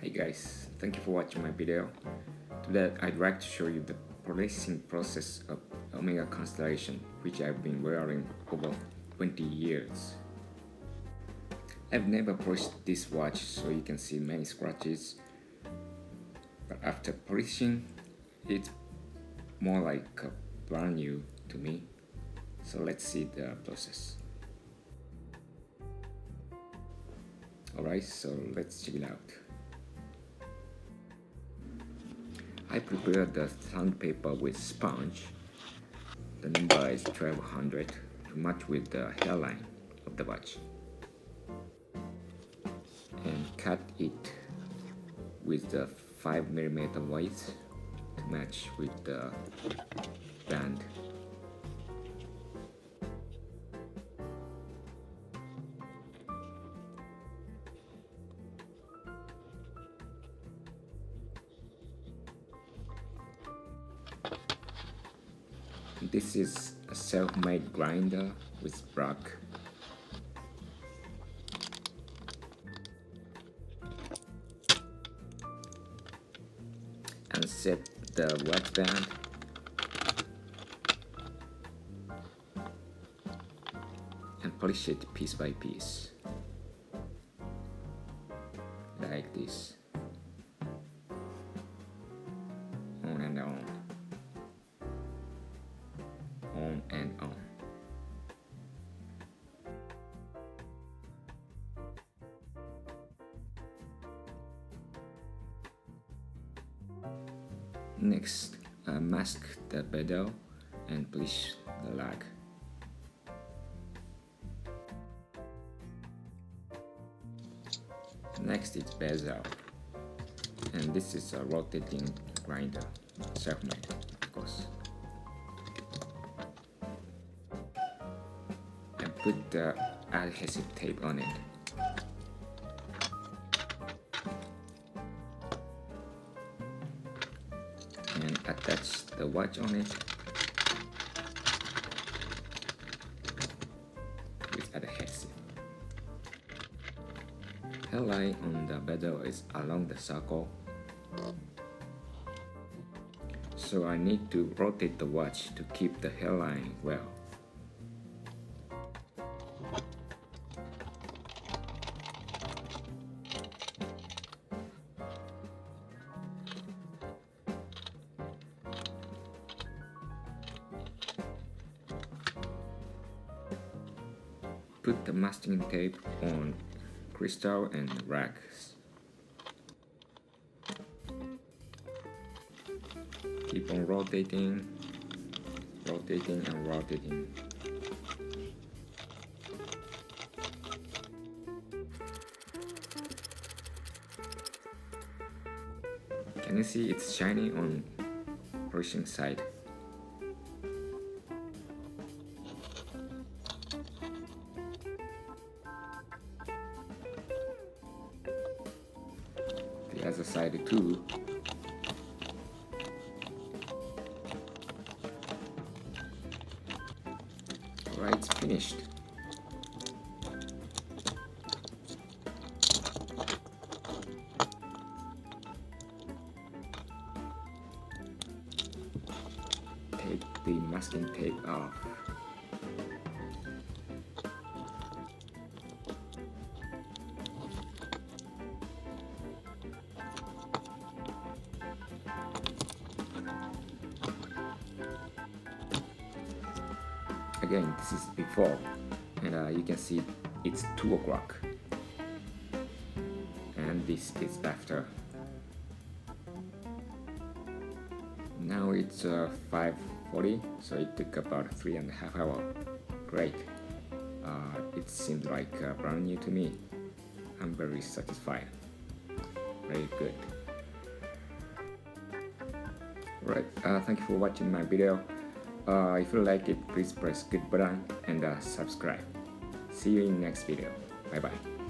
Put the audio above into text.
Hey guys, thank you for watching my video. Today I'd like to show you the polishing process of OMEGA Constellation, which I've been wearing over 20 years. I've never polished this watch, so you can see many scratches, but after polishing, it's more like a brand new to me. So let's see the process. Alright, so let's check it out. I prepared the sandpaper with sponge. The number is 1200 to match with the hairline of the watch. And cut it with the 5mm weight to match with the band. This is a self-made grinder with rack. And set the watch band. And polish it piece by piece. Like this. On and on. On and on. Next, mask the bezel and polish the lag. Next is bezel, and this is a rotating grinder, self-made, of course. And put the adhesive tape on it. And attach the watch on it with adhesive. Hairline on the bezel is along the circle, so I need to rotate the watch to keep the hairline well. Put the masking tape on crystal and racks. Keep on rotating, rotating and rotating. Can you see it's shiny on polishing side? The other side too. Alright, it's finished. Take the masking tape off. Again, this is before, and you can see it's 2 o'clock, and this is after. Now it's 5:40, so it took about 3.5 hours. Great. It seems like brand new to me. I'm very satisfied. Very good. Right, thank you for watching my video. If you like it, please press good button and subscribe. See you in next video. Bye bye.